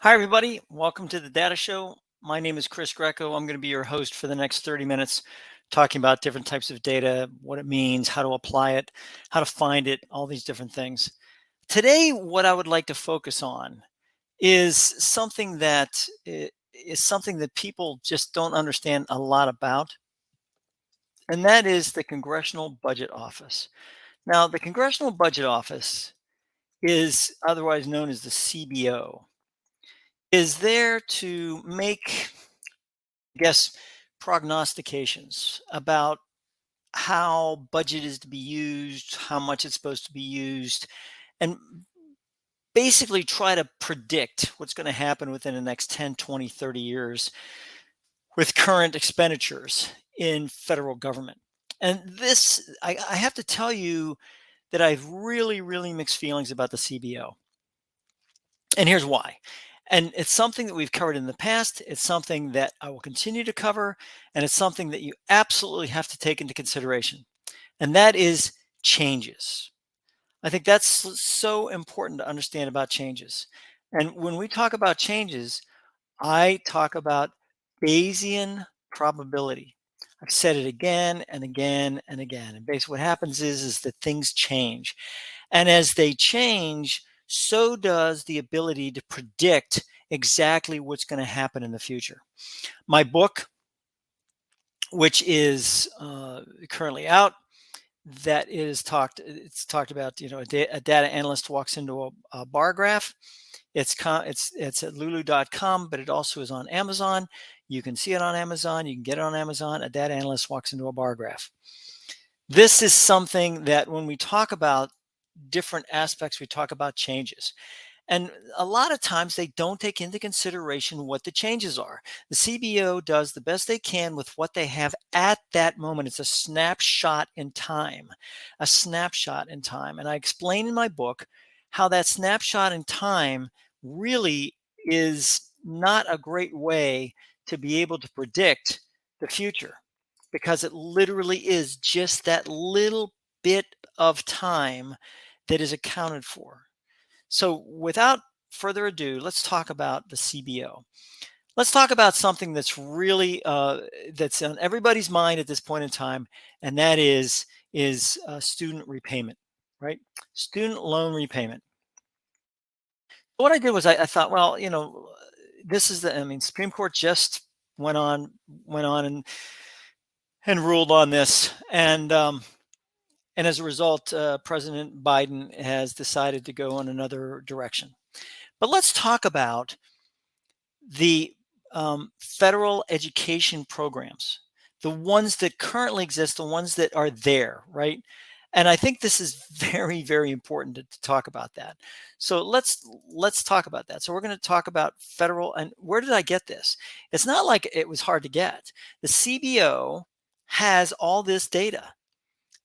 Hi, everybody. Welcome to the Data Show. My name is Chris Greco. I'm going to be your host for the next 30 minutes, talking about different types of data, what it means, how to apply it, how to find it, all these different things. Today, what I would like to focus on is something that people just don't understand a lot about, and that is the Congressional Budget Office. Now, the Congressional Budget Office is otherwise known as the CBO, is there to make, I guess, prognostications about how budget is to be used, how much it's supposed to be used, and basically try to predict what's going to happen within the next 10, 20, 30 years with current expenditures in federal government. And this, I have to tell you that I have really, really mixed feelings about the CBO. And here's why. And it's something that we've covered in the past. It's something that I will continue to cover. And it's something that you absolutely have to take into consideration. And that is changes. I think that's so important to understand about changes. And when we talk about changes, I talk about Bayesian probability. I've said it again and again and again. And basically what happens is that things change. And as they change, so does the ability to predict exactly what's going to happen in the future. My book, which is currently out, it's talked about, a data analyst walks into a bar graph. It's at lulu.com, but it also is on Amazon. You can see it on Amazon. You can get it on Amazon. A data analyst walks into a bar graph. This is something that when we talk about different aspects, we talk about changes. And a lot of times they don't take into consideration what the changes are. The CBO does the best they can with what they have at that moment. It's a snapshot in time, a snapshot in time. And I explain in my book how that snapshot in time really is not a great way to be able to predict the future, because it literally is just that little bit of time that is accounted for. So without further ado, let's talk about the CBO. Let's talk about something that's really that's on everybody's mind at this point in time, and that is student repayment, right? Student loan repayment. What I did was I thought, well, this is Supreme Court just went on went on and ruled on this, and as a result, President Biden has decided to go in another direction. But let's talk about the federal education programs, the ones that currently exist, the ones that are there, right? And I think this is very, very important to talk about that. So let's talk about that. So we're going to talk about federal. And where did I get this? It's not like it was hard to get. The CBO has all this data.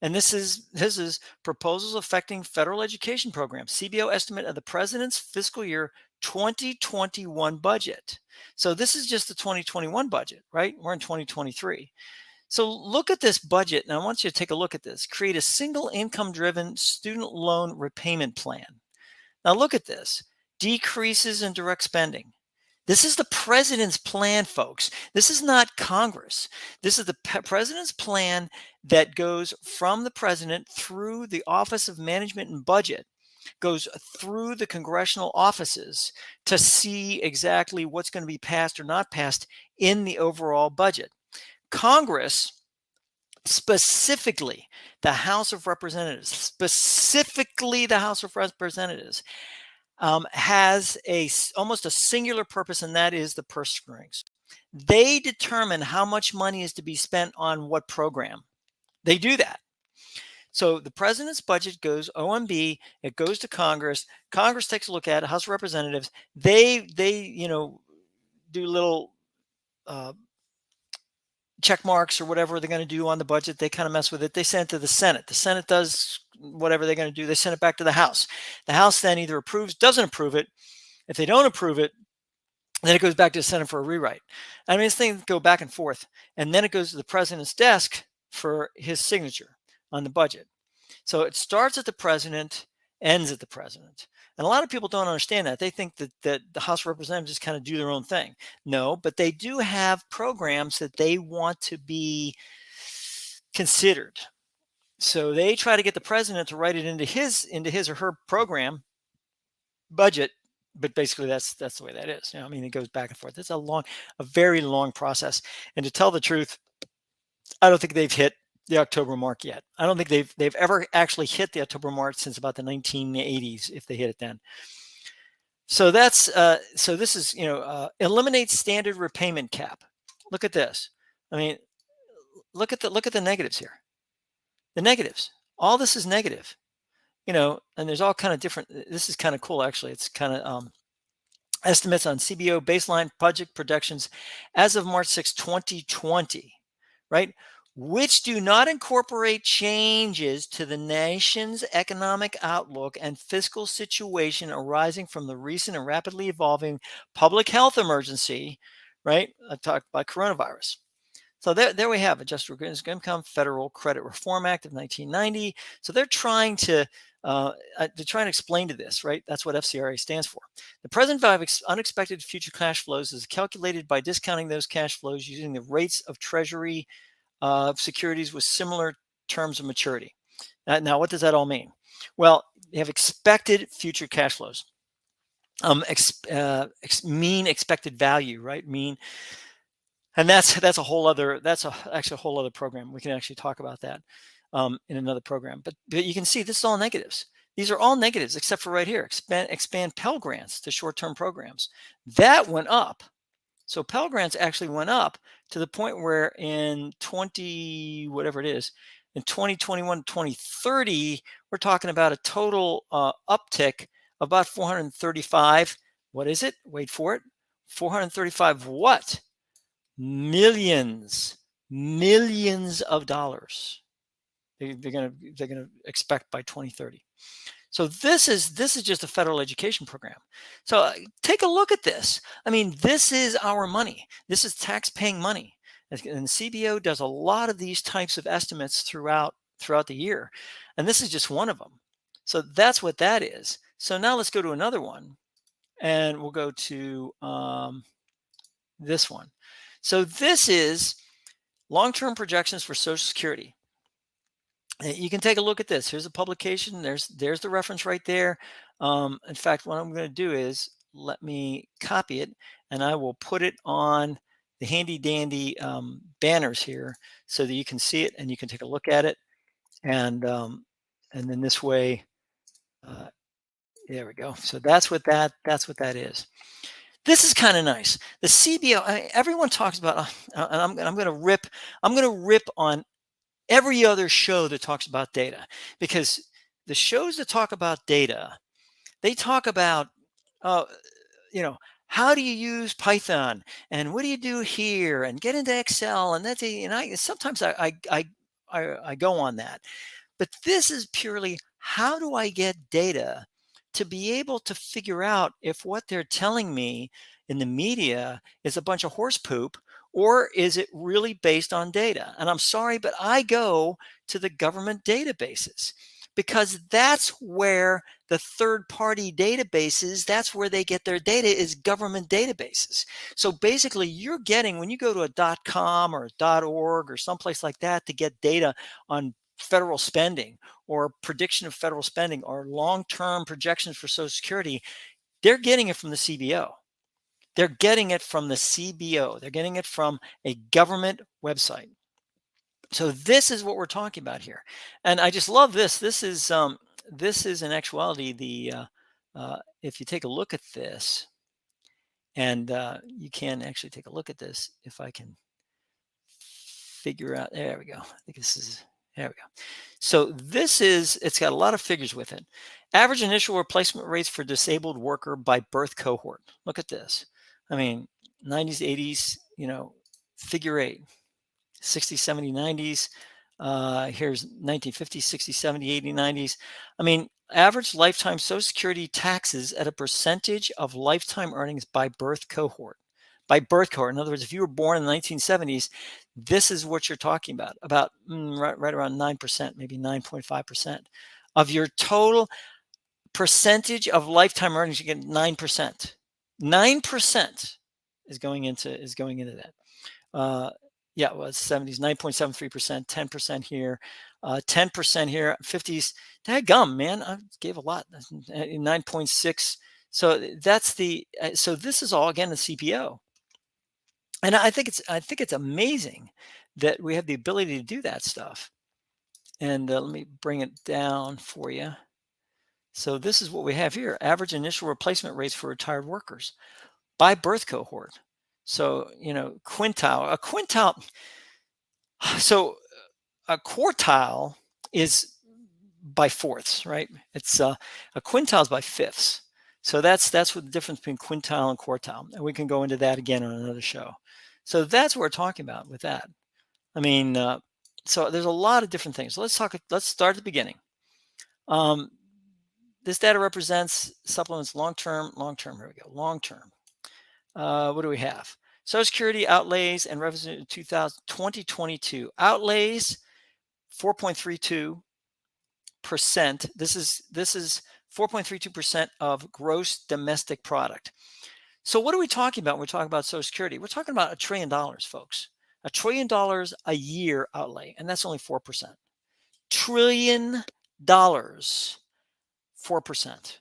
And this is proposals affecting federal education programs. CBO estimate of the president's fiscal year 2021 budget. So this is just the 2021 budget, right? We're in 2023. So look at this budget, and I want you to take a look at this. Create a single income-driven student loan repayment plan. Now look at this. Decreases in direct spending. This is the president's plan, folks. This is not Congress. This is the president's plan that goes from the president through the Office of Management and Budget, goes through the congressional offices to see exactly what's going to be passed or not passed in the overall budget. Congress, specifically the House of Representatives, has almost a singular purpose, and that is the purse strings. They determine how much money is to be spent on what program. They do that. So the president's budget goes OMB, it goes to Congress. Congress takes a look at it. House of Representatives. They do little check marks or whatever they're going to do on the budget. They kind of mess with it. They send it to the Senate. The Senate does whatever they're going to do. They send it back to the House. The House then either approves, doesn't approve it. If they don't approve it, then it goes back to the Senate for a rewrite. I mean, these things go back and forth. And then it goes to the president's desk for his signature on the budget. So it starts at the president ends at the president. And a lot of people don't understand that. They think that the House of Representatives just kind of do their own thing. No, but they do have programs that they want to be considered. So they try to get the president to write it into his or her program budget. But basically, that's the way that is. I mean, it goes back and forth. It's a very long process. And to tell the truth, I don't think they've hit the October mark yet. I don't think they've ever actually hit the October mark since about the 1980s, if they hit it then. So so this is eliminate standard repayment cap. Look at this. I mean, look at the negatives here. The negatives. All this is negative. And there's all kind of different. This is kind of cool, actually. It's kind of estimates on CBO baseline project projections as of March 6, 2020, right? Which do not incorporate changes to the nation's economic outlook and fiscal situation arising from the recent and rapidly evolving public health emergency, right? I talked about coronavirus. So there we have Adjusted Gross Income Federal Credit Reform Act of 1990. So they're trying to explain to this, right? That's what FCRA stands for. The present value of unexpected future cash flows is calculated by discounting those cash flows using the rates of Treasury securities with similar terms of maturity. Now, what does that all mean? Well, you have expected future cash flows. Mean expected value, right? And that's actually a whole other program. We can actually talk about that in another program. But you can see this is all negatives. These are all negatives except for right here. Expand Pell Grants to short-term programs. That went up. So Pell Grants actually went up to the point where in 2021, 2030, we're talking about a total uptick of about 435. What is it? Wait for it. 435 what? Millions of dollars. They're gonna expect by 2030. So this is just a federal education program. So take a look at this. I mean, this is our money. This is tax-paying money, and CBO does a lot of these types of estimates throughout the year, and this is just one of them. So that's what that is. So now let's go to another one, and we'll go to this one. So this is long-term projections for Social Security. You can take a look at this. Here's a publication. There's the reference right there. In fact, what I'm going to do is let me copy it, and I will put it on the handy dandy banners here so that you can see it and you can take a look at it. And then this way, there we go. So that's what that is. This is kind of nice. The CBO. Everyone talks about, and I'm going to rip on every other show that talks about data, because the shows that talk about data, they talk about, how do you use Python and what do you do here and get into Excel, and that's sometimes I go on that, but this is purely how do I get data to be able to figure out if what they're telling me in the media is a bunch of horse poop, or is it really based on data? And I'm sorry, but I go to the government databases because that's where the third-party databases, that's where they get their data, is government databases. So basically, you're getting, when you go to a .com or a .org or someplace like that to get data on federal spending or prediction of federal spending or long-term projections for Social Security, they're getting it from the CBO. They're getting it from the CBO. They're getting it from a government website. So this is what we're talking about here. And I just love this. This is in actuality if you take a look at this, and you can actually take a look at this if I can figure out. There we go. I think there we go. So it's got a lot of figures with it. Average initial replacement rates for disabled worker by birth cohort. Look at this. I mean, 90s, 80s, figure 8, 60s, 70s, 90s. Here's 1950s, 60s, 70s, 80s, 90s. I mean, average lifetime Social Security taxes at a percentage of lifetime earnings by birth cohort. By birth cohort. In other words, if you were born in the 1970s, this is what you're talking about right around 9%, maybe 9.5% of your total. Percentage of lifetime earnings, you get 9%. 9% is going into that. Yeah, well, it's 70s, 9.73%, 10% here, 10% here, 50s. Dadgum, man, I gave a lot. 9.6. So that's so this is all again the CPO. And I think it's amazing that we have the ability to do that stuff. And let me bring it down for you. So this is what we have here: average initial replacement rates for retired workers by birth cohort. So a quintile. So a quartile is by fourths, right? It's a quintile is by fifths. So that's what the difference between quintile and quartile. And we can go into that again on another show. So that's what we're talking about with that. I mean, so there's a lot of different things. Let's start at the beginning. This data represents supplements long-term. Here we go. Long-term. What do we have? Social Security outlays and revenues in 2022. Outlays 4.32%. This is 4.32% of gross domestic product. So what are we talking about when we're talking about Social Security? We're talking about $1 trillion, folks. $1 trillion a year outlay, and that's only 4%. $1 trillion, 4%.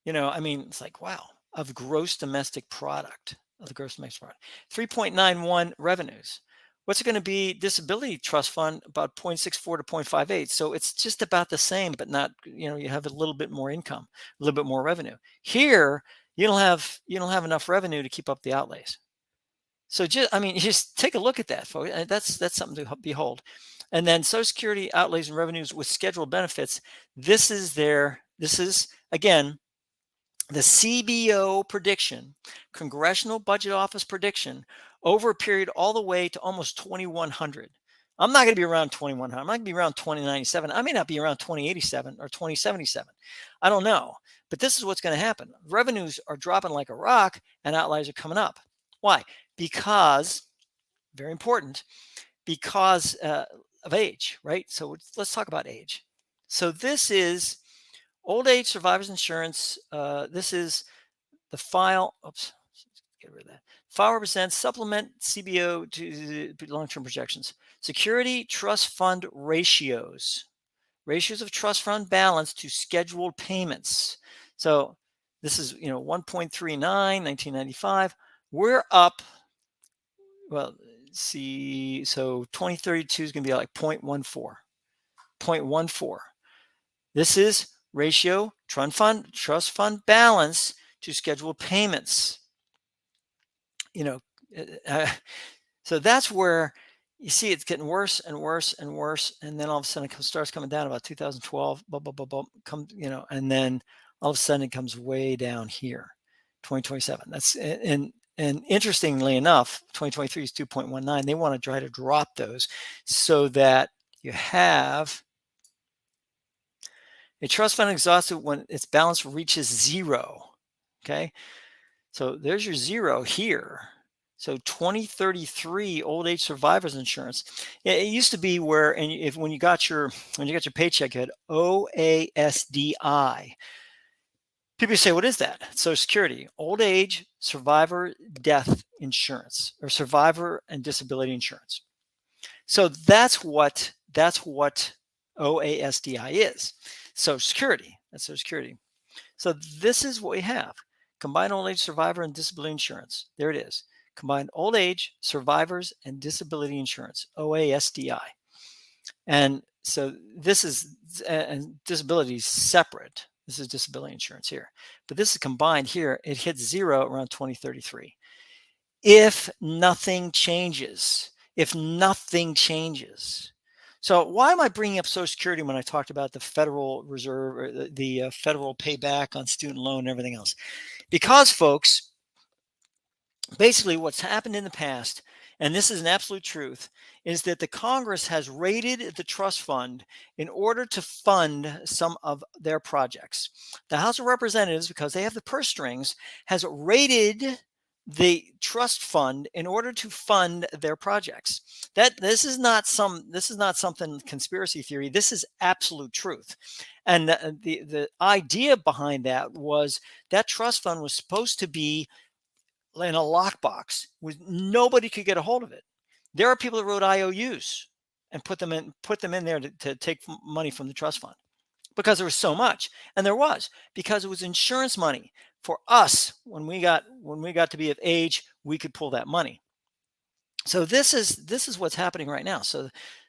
I mean, it's like, wow, of gross domestic product, 3.91 revenues. What's it going to be? Disability trust fund about 0.64 to 0.58. So it's just about the same, but not, you have a little bit more income, a little bit more revenue. Here, you don't have enough revenue to keep up the outlays. So just take a look at that, folks. That's something to behold. And then Social Security outlays and revenues with scheduled benefits. This is again, the CBO prediction, Congressional Budget Office prediction, over a period all the way to almost 2100. I'm not going to be around 2100. I'm not going to be around 2097. I may not be around 2087 or 2077. I don't know. But this is what's going to happen. Revenues are dropping like a rock and outliers are coming up. Why? Because, very important, because of age, right? So let's talk about age. So this is old age survivors insurance. This is the file. Oops, get rid of that. File represents supplement CBO to long-term projections. Security trust fund ratios. Ratios of trust fund balance to scheduled payments. So this is 1.39, 1995. We're up. Well, see, so 2032 is going to be like 0.14. 0.14. This is ratio trust fund balance to scheduled payments. So that's where you see it's getting worse and worse and worse, and then all of a sudden it starts coming down about 2012. And then all of a sudden it comes way down here, 2027. That's and interestingly enough, 2023 is 2.19. They want to try to drop those so that you have a trust fund exhausted when its balance reaches zero. Okay, so there's your zero here. So 2033 old age survivors insurance. It used to be where, and when you got your paycheck, you had OASDI. People say, what is that? Social Security, old age survivor death insurance, or survivor and disability insurance. So that's what OASDI is. Social Security. That's Social Security. So this is what we have: combined old age survivor and disability insurance. There it is. Combined old age survivors and disability insurance, OASDI. And so this is disability is separate. This is disability insurance here, but this is combined here. It hits zero around 2033. If nothing changes. So why am I bringing up Social Security when I talked about the Federal Reserve, or the federal payback on student loan and everything else? Because, folks, basically what's happened in the past, and this is an absolute truth, is that the Congress has raided the trust fund in order to fund some of their projects. The House of Representatives, because they have the purse strings, has raided the trust fund in order to fund their projects. This is not something conspiracy theory. This is absolute truth. And the idea behind that was that trust fund was supposed to be in a lockbox with nobody could get a hold of it. There are people that wrote IOUs and put them in there to take money from the trust fund because there was so much. And there was, because it was insurance money for us. When we got to be of age, we could pull that money. So this is what's happening right now. So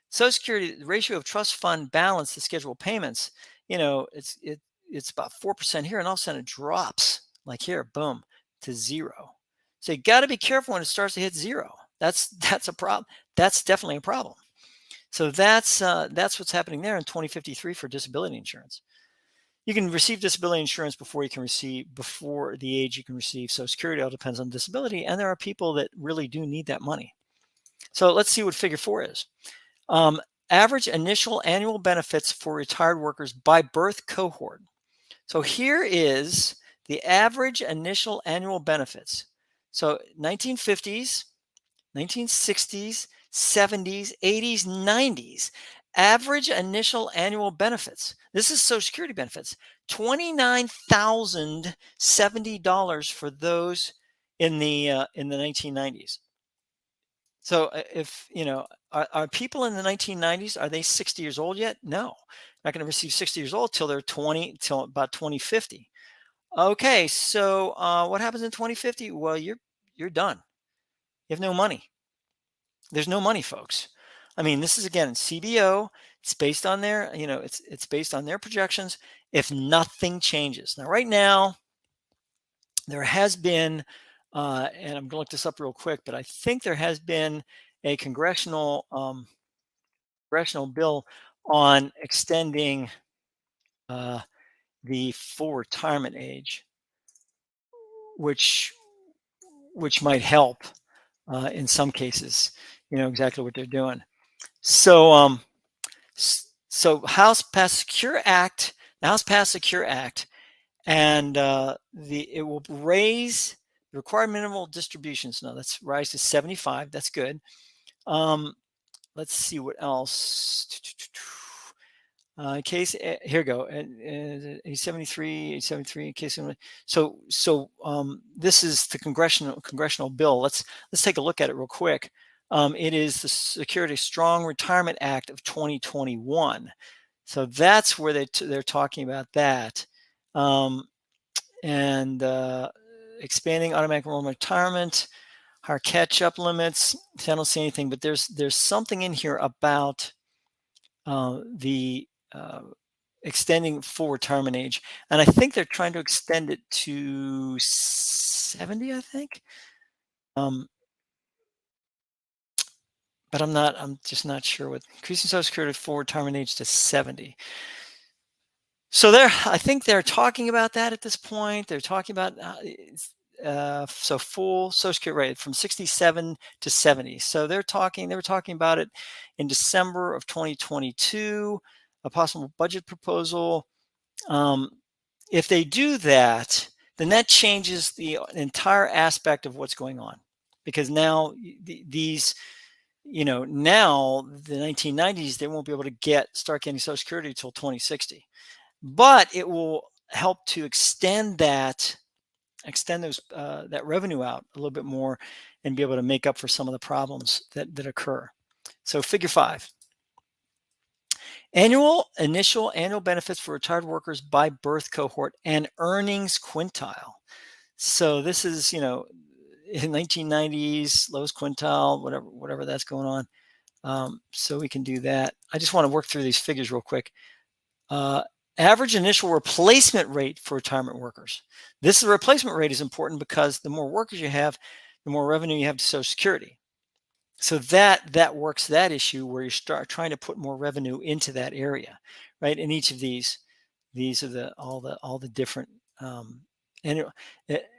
Social Security, the ratio of trust fund balance to scheduled payments, it's about 4% here, and all of a sudden it drops like here, boom, to zero. So you got to be careful when it starts to hit zero. That's a problem. That's definitely a problem. So that's what's happening there in 2053 for disability insurance. You can receive disability insurance before the age you can receive Social Security. It all depends on disability, and there are people that really do need that money. So let's see what figure 4 is. Average initial annual benefits for retired workers by birth cohort. So here is the average initial annual benefits. So 1950s, 1960s, 70s, 80s, 90s. Average initial annual benefits. This is Social Security benefits. $29,070 for those in the 1990s. So if are people in the 1990s, are they 60 years old yet? No, not going to receive 60 years old till they're 20, till about 2050. Okay, so what happens in 2050? Well, you're done. You have no money. There's no money, folks. I mean, this is again CBO. It's based on their, it's based on their projections. If nothing changes now, right now, there has been, and I'm going to look this up real quick, but I think there has been a congressional bill on extending the full retirement age, which might help in some cases. Exactly what they're doing. So so House passed Secure Act. The House passed Secure Act, and it will raise the required minimal distributions. Now that's rise to 75. That's good. Let's see what else. In case here we go. 873 in case. So this is the congressional bill. Let's take a look at it real quick. It is the Security Strong Retirement Act of 2021. So that's where they're talking about that, and expanding automatic enrollment retirement, higher catch-up limits. I don't see anything, but there's something in here about the extending full retirement age, and I think they're trying to extend it to 70. I think. But I'm just not sure what increasing Social Security full retirement age to 70. So I think they're talking about that at this point. They're talking about so full Social Security rate from 67 to 70. So they were talking about it in December of 2022, a possible budget proposal. If they do that, then that changes the entire aspect of what's going on, because now now the 1990s, they won't be able to start getting Social Security until 2060. But it will help to extend that revenue out a little bit more and be able to make up for some of the problems that occur. So figure 5. Initial annual benefits for retired workers by birth cohort and earnings quintile. So this is, in 1990s, lowest quintile, whatever that's going on. So we can do that. I just want to work through these figures real quick. Average initial replacement rate for retirement workers. This replacement rate is important because the more workers you have, the more revenue you have to Social Security. So that works that issue where you start trying to put more revenue into that area, right? In each of these are all the different annual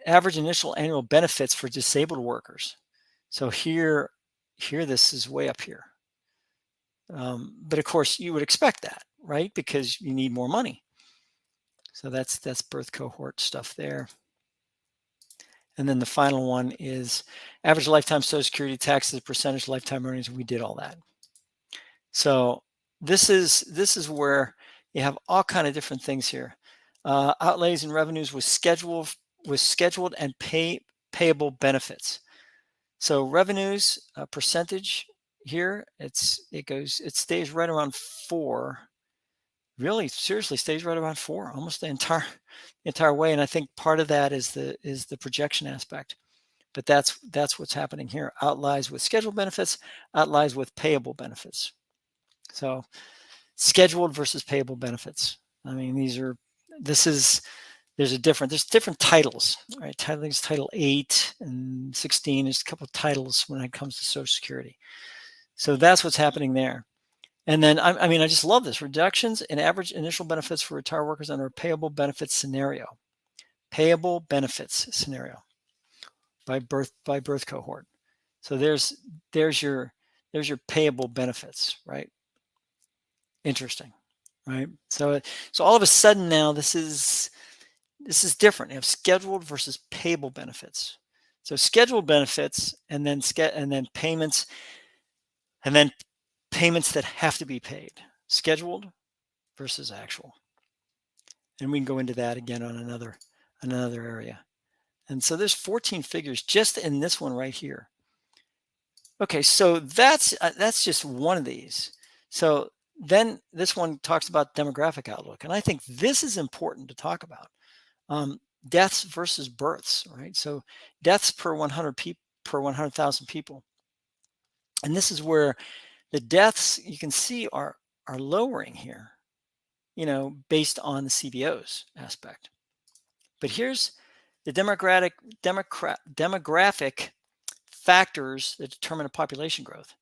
average initial annual benefits for disabled workers. So here this is way up here. But of course you would expect that, right? Because you need more money. So that's birth cohort stuff there. And then the final one is average lifetime Social Security taxes, percentage lifetime earnings. We did all that. So this is where you have all kind of different things here. Outlays and revenues with scheduled and payable benefits. So revenues percentage here, it stays right around 4. Really, seriously, stays right around 4 almost the entire way. And I think part of that is the projection aspect. But that's what's happening here. Outlies with scheduled benefits, outlies with payable benefits. So scheduled versus payable benefits. I mean, there's different titles, right? Title 8 and 16 is a couple of titles when it comes to Social Security. So that's what's happening there. And then, I mean, I just love this. Reductions in average initial benefits for retired workers under a payable benefits scenario. Payable benefits scenario by birth cohort. So there's your payable benefits, right? Interesting, right? So all of a sudden now this is different. You have scheduled versus payable benefits. So scheduled benefits and then payments that have to be paid. Scheduled versus actual. And we can go into that again on another area. And so there's 14 figures just in this one right here. Okay, so that's just one of these. So then this one talks about demographic outlook, and I think this is important to talk about. Deaths versus births, right? So deaths per 100,000 people, and this is where the deaths you can see are lowering here, based on the CBO's aspect. But here's the demographic factors that determine a population growth.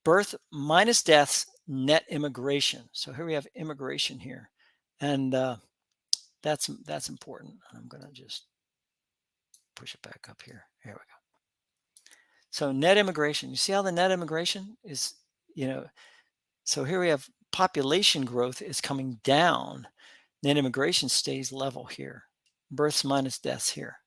Birth minus deaths, net immigration. So here we have immigration here, and that's important. I'm going to just push it back up here. Here we go. So net immigration. You see how the net immigration is, so here we have population growth is coming down. Net immigration stays level here. Births minus deaths here.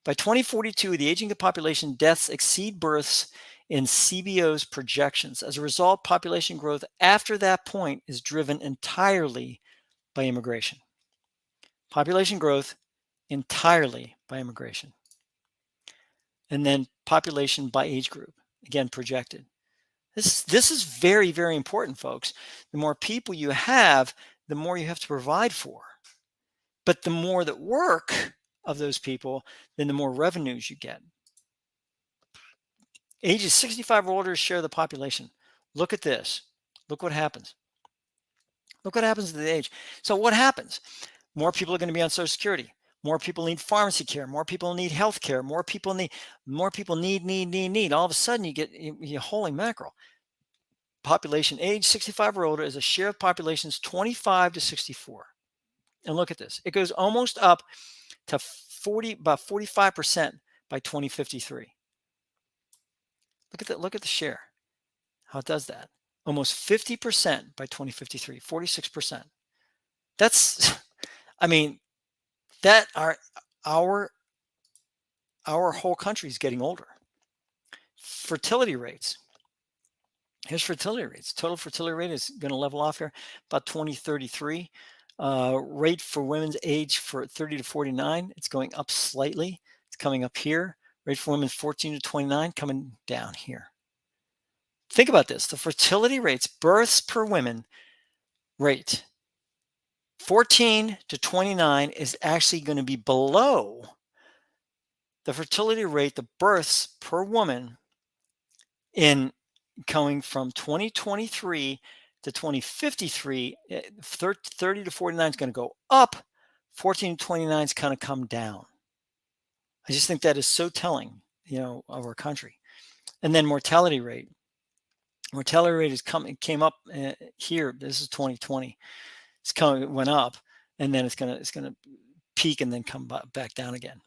By 2042, the aging of population, deaths exceed births in CBO's projections. As a result, population growth after that point is driven entirely by immigration. Population growth entirely by immigration. And then population by age group, again, projected. This is very, very important, folks. The more people you have, the more you have to provide for. But the more that work of those people, then the more revenues you get. Ages 65 or older share the population. Look at this. Look what happens. Look what happens to the age. So what happens? More people are going to be on Social Security. More people need pharmacy care. More people need health care. More people need. All of a sudden, you get holy mackerel. Population age 65 or older is a share of populations 25 to 64. And look at this. It goes almost up to about 45% by 2053. Look at the share. How it does that. Almost 50% by 2053, 46%. That's, I mean, that our whole country is getting older. Fertility rates. Here's fertility rates. Total fertility rate is going to level off here about 2033. Rate for women's age for 30 to 49, it's going up slightly. It's coming up here. Rate for women 14 to 29 coming down here. Think about this. The fertility rates, births per women rate, 14 to 29 is actually going to be below the fertility rate, the births per woman in coming from 2023 to 2053, 30 to 49 is going to go up, 14 to 29 is going to come down. I just think that is so telling, of our country. And then mortality rate. Mortality rate came up here. This is 2020. It went up, and then it's gonna peak and then come back down again.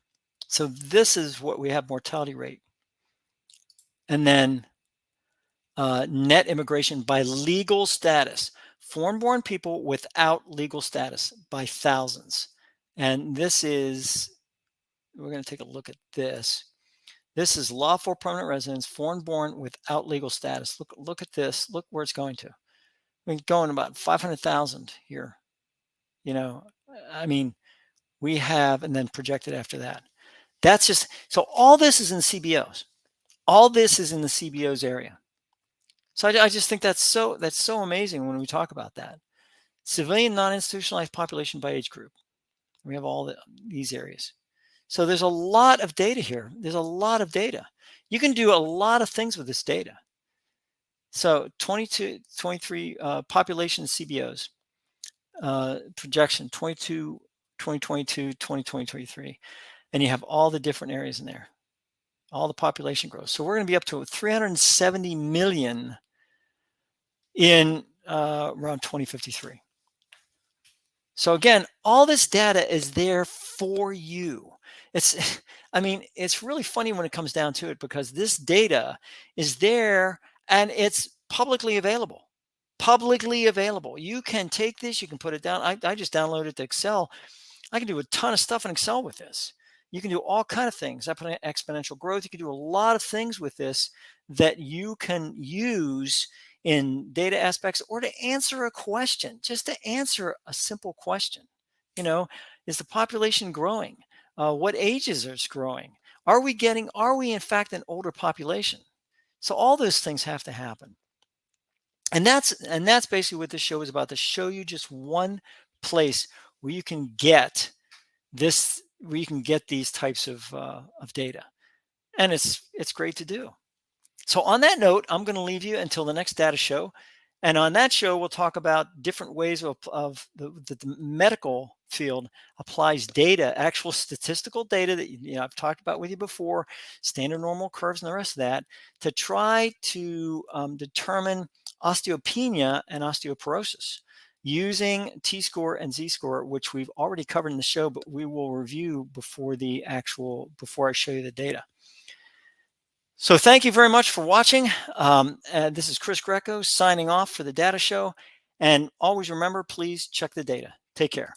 So this is what we have: mortality rate, and then net immigration by legal status. Foreign-born people without legal status by thousands, and this is we're going to take a look at this. This is lawful permanent residence, foreign born without legal status. Look at this. Look where it's going to. We're going about 500,000 here. You know, I mean, we have, and then projected after that. That's just, so all this is in CBOs. All this is in the CBOs area. So I just think that's so amazing when we talk about that. Civilian non-institutionalized population by age group. We have all these areas. So there's a lot of data here. There's a lot of data. You can do a lot of things with this data. So 22, 23 population CBOs, projection 22, 2022, 2023. And you have all the different areas in there, all the population growth. So we're going to be up to 370 million in around 2053. So again, all this data is there for you. It's, I mean, it's really funny when it comes down to it, because this data is there and it's publicly available. Publicly available. You can take this, you can put it down. I just downloaded it to Excel. I can do a ton of stuff in Excel with this. You can do all kind of things. I put in exponential growth. You can do a lot of things with this that you can use in data aspects, or to answer a question, just to answer a simple question. You know, is the population growing? What ages is growing? Are we in fact an older population? So all those things have to happen. And that's basically what this show is about, to show you just one place where you can get this, where you can get these types of data. And it's great to do. So on that note, I'm going to leave you until the next data show. And on that show, we'll talk about different ways of the medical field applies data, actual statistical data that I've talked about with you before, standard normal curves and the rest of that, to try to determine osteopenia and osteoporosis using T-score and Z-score, which we've already covered in the show, but we will review before I show you the data. So thank you very much for watching. This is Chris Greco signing off for the data show. And always remember, please check the data. Take care.